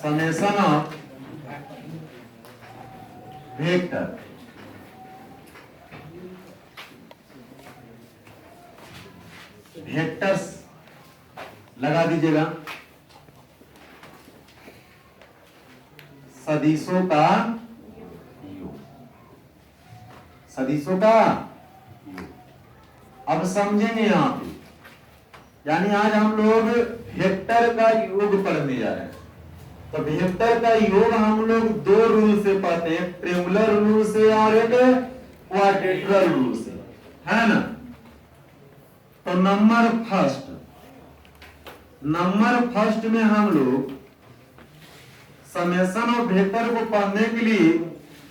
Summation of vector vectors लगा दीजिएगा सदिशों का योग, सदिशों का योग। अब समझेंगे यहां पे, यानी आज हम लोग वेक्टर का योग पढ़ने जा रहे हैं। तो वेक्टर का योग हम लोग दो रूल से पढ़ते हैं, ट्रेंगुलर रूल से और एक क्वाड्रेटरल रूल से, है ना। तो नंबर फर्स्ट में हम लोग समेशन ऑफ वेक्टर को पढ़ने के लिए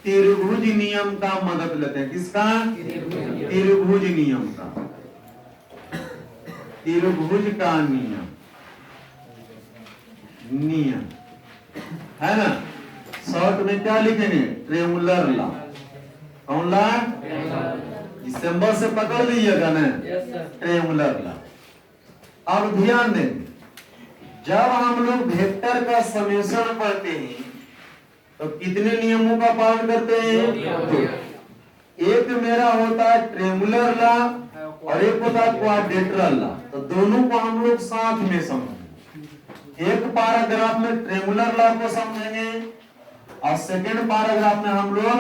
त्रिभुज नियम का मदद लेते हैं। किसका? त्रिभुज नियम का, त्रिभुज का नियम है ना। शॉर्ट में क्या लिखेंगे? Triangular law. कौन लॉ? सिंबल से पकड़ लीजिएगा ना, ट्रेंगुलर लॉ। अब ध्यान देंगे, जब हम लोग वेक्टर का समेशन पढ़ते हैं तो कितने नियमों का पालन करते हैं? एक मेरा होता है ट्रेंगुलर लॉ और एक होता है क्वाड्रेटरल लॉ। तो दोनों को हम लोग साथ में समझेंगे। एक पैराग्राफ में ट्रेंगुलर लॉ को समझेंगे और सेकेंड पैराग्राफ में हम लोग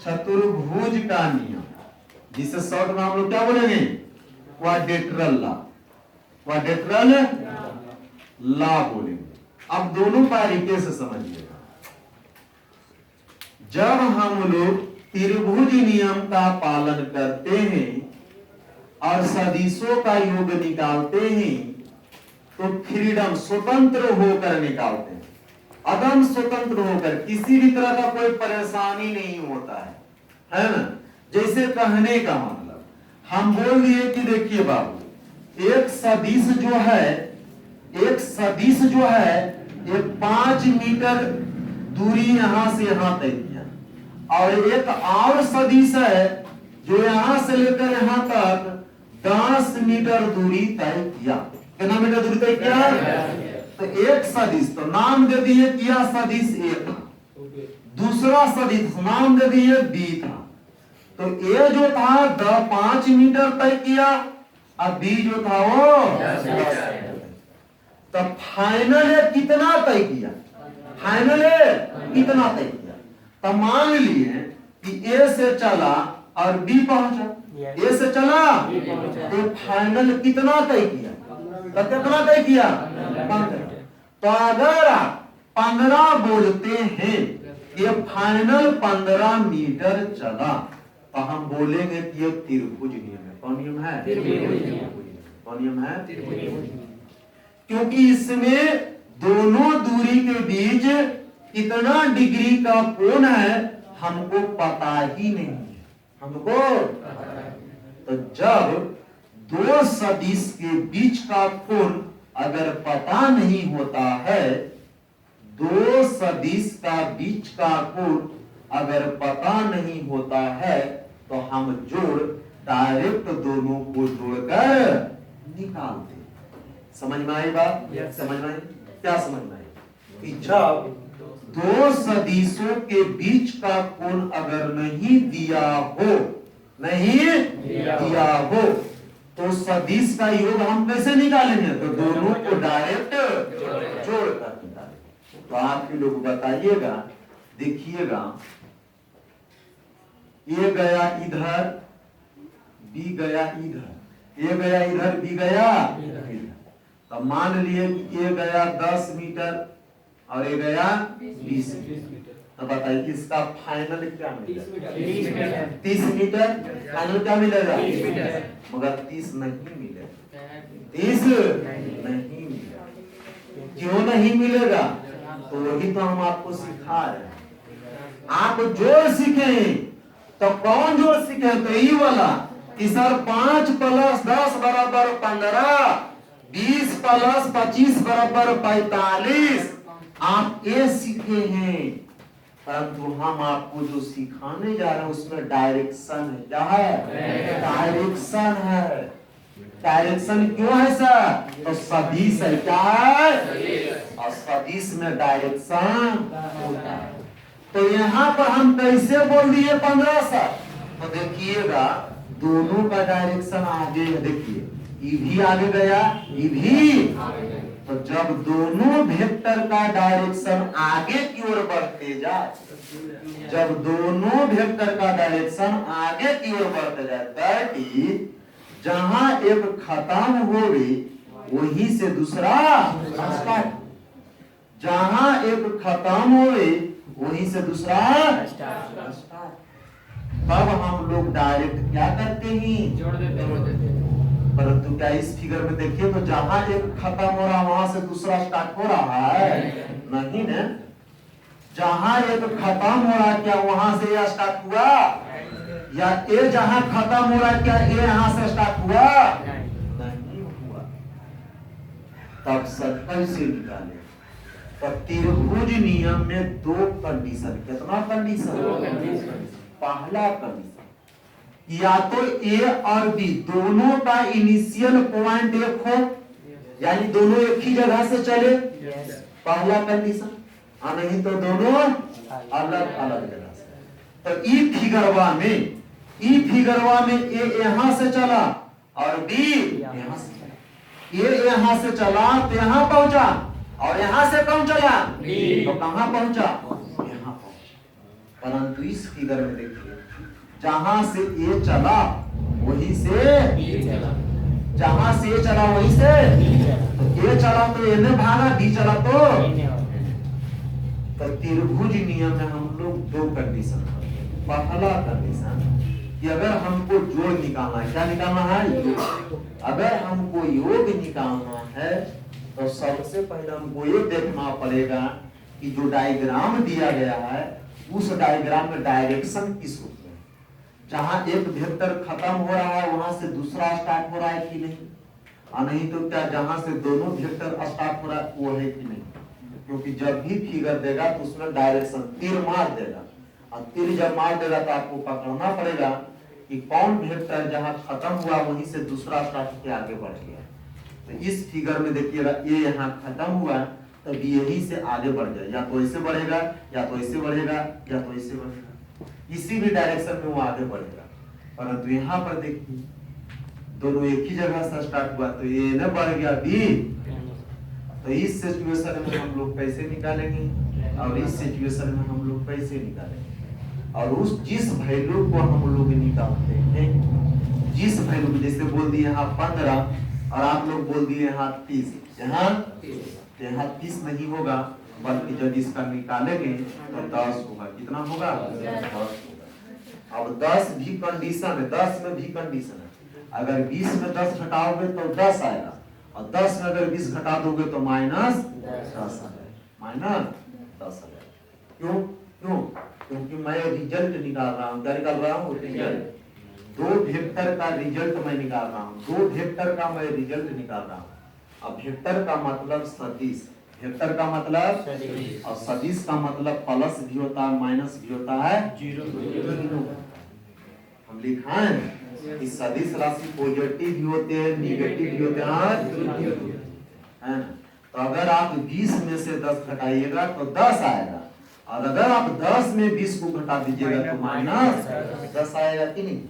चतुर्भुज का नियम, जिसे शॉर्ट में हम लोग क्या बोलेंगे? क्वाड्रेटरल लॉ, क्वाड्रेटरल लॉ बोलेंगे। अब दोनों तरीके से समझिएगा। जब हम लोग त्रिभुज नियम का पालन करते हैं और सदिशों का योग निकालते हैं तो फ्रीडम, स्वतंत्र होकर निकालते हैं, अदम स्वतंत्र होकर, किसी भी तरह का कोई परेशानी नहीं होता है ना। जैसे कहने का मतलब हम बोल दिए कि देखिए बाबू, एक सदिश जो है एक 5 मीटर दूरी यहां से यहां तय किया और एक और सदिश है जो यहां से लेकर यहां तक 10 मीटर दूरी तय किया। कितना मीटर दूरी तय किया? तो एक सदिश, तो नाम दे दिए किया सदिश ए था, दूसरा सदिश नाम दे दिए बी था। तो ए जो था 5 मीटर तय किया और बी जो था वो 10 मीटर। तो फाइनल कितना तय किया? फाइनल कितना तय किया? तो मान लिए कि ए से चला और बी पहुंचा, ए से चला तो फाइनल कितना तय किया? तो कितना तय किया? 15। तो अगर आप 15 बोलते हैं, ये फाइनल 15 मीटर चला, तो हम बोलेंगे कि ये त्रिभुज नियम है। कौन नियम है? कौन नियम है? क्योंकि इसमें दोनों दूरी के बीच कितना डिग्री का कोण है हमको पता ही नहीं है, हमको। तो जब दो सदिश के बीच का कोण अगर पता नहीं होता है, दो सदिश का बीच का कोण अगर पता नहीं होता है, तो हम डायरेक्ट दोनों को जोड़कर निकालते। समझ में आई बात? समझ में आई? क्या समझ में आई? कि जब दो सदिशों के बीच का कोण अगर नहीं दिया हो तो सदिश का योग हम कैसे निकालेंगे? तो दोनों को डायरेक्ट जोड़कर निकालेंगे। तो आप ही लोग बताइएगा, देखिएगा, ए गया इधर, बी गया इधर, ए गया इधर, बी गया इधर। तो मान लिए कि ए गया 10 मीटर और ए गया 20 मीटर। तो बताइए इसका फाइनल क्या मिलेगा? 30 मीटर। फाइनल क्या मिलेगा? मगर 30 नहीं मिलेगा, 30 नहीं मिलेगा। क्यों नहीं मिलेगा? तो वही तो हम आपको सिखा रहे हैं। आप जोड़ सीखें तो कौन जोड़ सीखे? तो यही वाला कि सर 5 + 10 = 15, 20 + 25 = 45। आप ये सीखे हैं परंतु हम आपको जो सिखाने जा रहे हैं उसमें डायरेक्शन है। क्या है? डायरेक्शन है। डायरेक्शन क्यों है सर? तो सदिश है। क्या है? और सदिश में डायरेक्शन होता है। तो यहाँ पर हम कैसे बोल दिए 15 सर? तो देखिएगा दोनों का डायरेक्शन आगे है। देखिए ई भी आगे गया, ई भी। तो जब दोनों वेक्टर का डायरेक्शन आगे की ओर बढ़ते जाए, जब दोनों वेक्टर का डायरेक्शन आगे की ओर बढ़ते जाए, दैट इज जहां एक खत्म हो गई वहीं से दूसरा स्टार्ट। जहां एक खत्म हो गई वहीं से दूसरा स्टार्ट। तब हम लोग डायरेक्ट क्या करते हैं? जोड़ देते। परंतु क्या इस फिगर में देखिए तो जहां एक खत्म हो रहा वहां से दूसरा स्टार्ट हो रहा है? नहीं ना। जहां एक खत्म हो रहा क्या वहां से यह स्टार्ट हुआ? या ए जहां खत्म हो रहा क्या ए यहां से स्टार्ट हुआ? नहीं हुआ। तब सर्कल से निकाले। तो त्रिभुज नियम में दो कंडीशन। कितना कंडीशन? पहला कंडीशन या तो ए और बी दोनों का इनिशियल पॉइंट एक हो, यानी दोनों एक ही जगह से चले, पहला कंडीशन। नहीं तो दोनों अलग अलग जगह से। तो ई फिगरवा में ए यहां से चला और बी यहां से चला। ए यहां से चला तो यहां पहुंचा और यहां से कौन चला? तो कहां पहुंचा? यहां पहुंचा। परंतु इस फिगर में देखिए जहां से ए चला वहीं से बी चला, जहां से ए चला वहीं से तो ए चला तो ए ने भागा, बी चला तो त्रिभुज नियम में हम लोग दो कंडीशन। पहला कंडीशन कि अगर हमको जोड़ निकालना है, क्या निकालना है? अगर हमको योग निकालना है तो सबसे पहले हमको ये देखना पड़ेगा कि जो डायग्राम दिया गया है उस डायग्राम में डायरेक्शन किस रूप में। जहां एक वेक्टर खत्म हो रहा है वहां से दूसरा स्टार्ट हो रहा है कि नहीं, और नहीं तो क्या जहां से दोनों वेक्टर स्टार्ट हो रहा है वो है कि नहीं। क्योंकि जब भी फिगर देगा तो उसमें डायरेक्शन तीर मार देगा, और तीर जब मार देगा तो आपको पकड़ना पड़ेगा कि कौन वेक्टर जहां खत्म हुआ वहीं से दूसरा स्टार्ट के आगे बढ़ गया। तो इस फिगर में देखिएगा ये यहाँ खत्म हुआ तब यही से आगे बढ़ जाए, या तो ऐसे बढ़ेगा या तो ऐसे बढ़ेगा या तो ऐसे बढ़ेगा, किसी भी डायरेक्शन में वो आगे बढ़ेगा। परंतु यहाँ पर देखिए दोनों एक ही जगह से स्टार्ट हुआ तो ये न बढ़ गया बी। तो इस सिचुएशन में हम लोग कैसे निकालेंगे और इस सिचुएशन में हम लोग कैसे निकालेंगे। और उस जिस वैल्यू को हम लोग निकालते हैं, जिस वैल्यू को जैसे बोल दिए यहाँ 15 और आप लोग बोल दिए यहाँ 30, यहाँ 30 नहीं होगा बल्कि जब इसका निकालेंगे तो 10 होगा। कितना होगा? 10 होगा। अब 10 भी कंडीशन है, 10 में भी कंडीशन है। अगर 20 में 10 घटाओगे तो 10 आएगा, और 10 में अगर 20 घटा दोगे तो माइनस 10 आ जाएगा, माइनस 10 आ जाएगा। क्यों? क्योंकि मैं रिजल्ट निकाल रहा हूँ। क्या निकाल रहा हूँ? रिजल्ट। दो वेक्टर का रिजल्ट मैं निकाल रहा हूँ, दो वेक्टर का मैं रिजल्ट निकाल रहा हूँ। अब वेक्टर का मतलब सदिश, वेक्टर का मतलब सदिश, और सदिश का मतलब प्लस भी होता है माइनस भी होता है, जीरो। हम लिखा है कि सदिश राशि पॉजिटिव भी होते हैं निगेटिव भी होते हैं। तो अगर आप 20 में से 10 घटाइएगा तो 10 आएगा, और अगर आप 10 में 20 को घटा दीजिएगा तो माइनस 10 आएगा कि नहीं?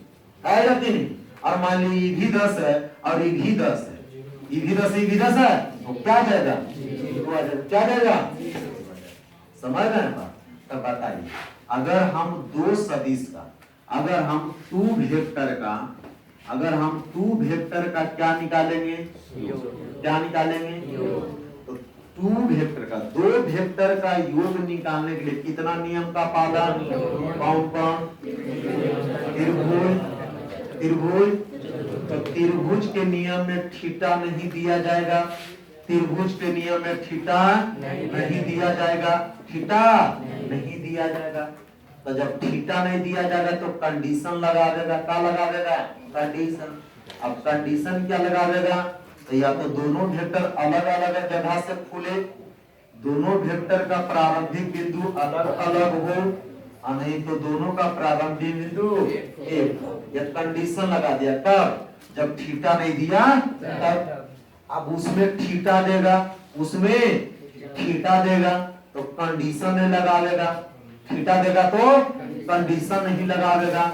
आएगा कि नहीं? और मान लीजिए ये भी 10 है और ये भी 10 है, ये भी 10 ये भी 10 है तो क्या जाएगा? क्या जाएगा? समझ रहे हैं? तब बताइए अगर हम दो सदिश का, अगर हम 2 वेक्टर का क्या निकालेंगे? क्या निकालेंगे? तो 2 वेक्टर का, 2 वेक्टर का योग निकालने के लिए कितना नियम का पालन? कौन? त्रिभुज। तो त्रिभुज के नियम में थीटा नहीं दिया जाएगा, त्रिभुज के नियम में थीटा नहीं दिया जाएगा, थीटा नहीं दिया जाएगा। तो जब थीटा नहीं दिया जाएगा तो कंडीशन लगा देगा। क्या लगा देगा? कंडीशन। अब कंडीशन क्या लगा देगा? तो या तो दोनों वेक्टर अलग अलग जगह से खुले, दोनों वेक्टर का प्रारंभिक बिंदु अलग अलग हो और नहीं तो दोनों का प्रारंभिक बिंदु एक हो। यह कंडीशन लगा दिया कब, जब थीटा नहीं दिया तब। अब उसमें थीटा देगा, उसमें थीटा देगा तो कंडीशन नहीं लगा लेगा, थीटा देगा तो कंडीशन नहीं लगावेगा।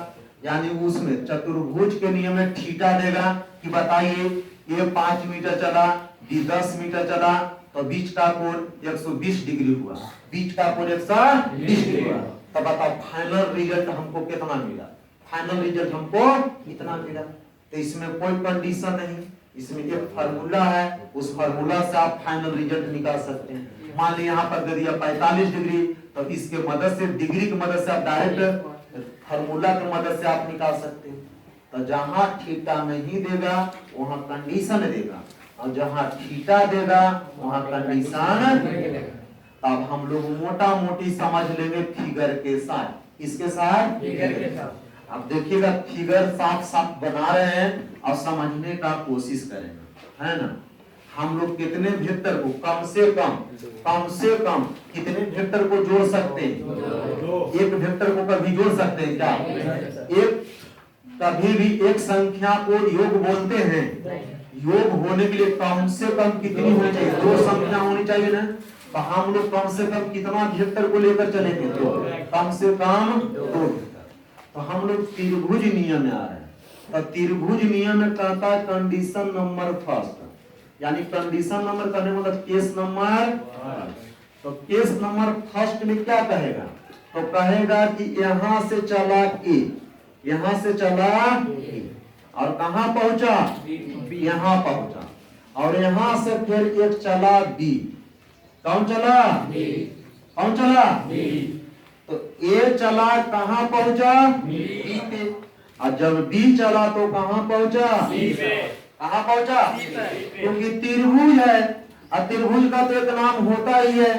यानी उसमें चतुर्भुज के नियम में थीटा देगा कि बताइए ये 5 मीटर चला, बी 10 मीटर चला, तो बीच का कोण 120 डिग्री हुआ, बीच का कोण 120 डिग्री हुआ। तो बताओ फाइनल रिजल्ट हमको कितना मिला, फाइनल रिजल्ट हमको कितना मिला। तो इसमें कोई कंडीशन नहीं, इसमें एक फार्मूला है, उस फार्मूला से आप फाइनल रिजल्ट निकाल सकते हैं। मान लीजिए यहाँ पर दे दिया 45 डिग्री, तो इसके मदद से, डिग्री की मदद से आप डायरेक्ट फार्मूला की मदद से आप निकाल सकते हैं। तो जहां थीटा नहीं देगा वहां कंडीशन देगा, और जहां थीटा देगा वहां कंडीशन। अब हम लोग मोटा मोटी समझ लेंगे फिगर के साथ, किसके साथ, फिगर के साथ। अब देखिएगा फिगर साफ साफ बना रहे हैं और समझने का कोशिश करेंगे, है ना। हम लोग कितने वेक्टर को कम से कम कितने वेक्टर को जोड़ सकते हैं, एक वेक्टर को कभी जोड़ सकते हैं क्या, एक कभी भी एक संख्या को योग बोलते हैं। योग होने के लिए कम से कम कितनी होनी चाहिए, दो संख्या होनी चाहिए ना। तो हम लोग कम से कम कितना वेक्टर को लेकर चलेंगे, तो कम से कम दो। तो हम लोग त्रिभुज नियम में आ रहे हैं। तो त्रिभुज नियम में कहता है कंडीशन नंबर फर्स्ट, यानी कंडीशन नंबर कहने मतलब केस नंबर। तो केस नंबर फर्स्ट में क्या कहेगा, तो कहेगा कि यहां से चला ए, यहां से चला ए और कहां पहुंचा, यहां पहुंचा, और यहां से फिर एक चला बी। कौन चला, कौन चला, तो ए चला कहां पहुंचा, बी पे। और जब बी चला तो कहां पहुंचा, कहां पहुंचा, क्योंकि त्रिभुज है और त्रिभुज का तो एक नाम होता ही है,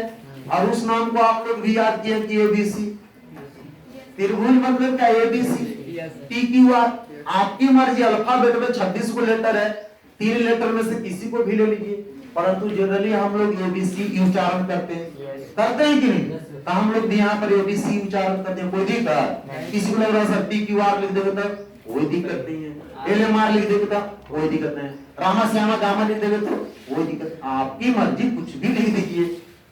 और उस नाम को आप लोग भी याद किए कि एबीसी। त्रिभुज मतलब क्या, एबीसी, टी क्यू आर। आपकी मर्जी, अल्फाबेट में 26 को लेटर है, 3 लेटर में से किसी को भी ले लीजिए, परंतु जनरली हम लोग एबीसी उच्चारण करते हैं, करते हैं कि नहीं। तो हम लोग भी यहाँ पर एबीसी उच्चारण करते हैं, कोई दिक्कत, किसी को लग रहा सर टी क्यू आर लिख देंगे तो कोई दिक्कत नहीं है, एलएमआर लिख देंगे तो कोई दिक्कत नहीं, रामा श्यामा गामा लिख देंगे तो कोई दिक्कत, आपकी मर्जी कुछ भी लिख दीजिए,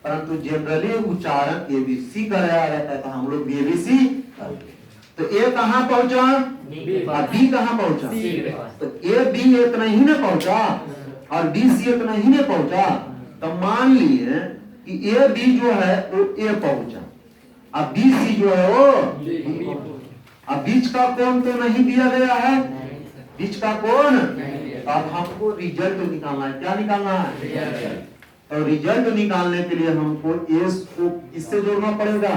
परंतु जनरली उच्चारण एबीसी कराया जाता है। तो हम लोग एबीसी करते हैं। तो ए कहां पहुंचा, बी कहां पहुंचा, तो ए बी इतना ही ने पहुंचा और बी सी इतना ही ने पहुंचा। तो मान लिए कि ए बी जो है वो ए पहुंचा, अब बी सी जो है वो, अब बीच का कोण तो नहीं दिया गया है, बीच का कोण। अब हमको रिजल्ट निकालना है, क्या निकालना है, तो रिजल्ट निकालने के लिए हमको एस को किससे जोड़ना पड़ेगा,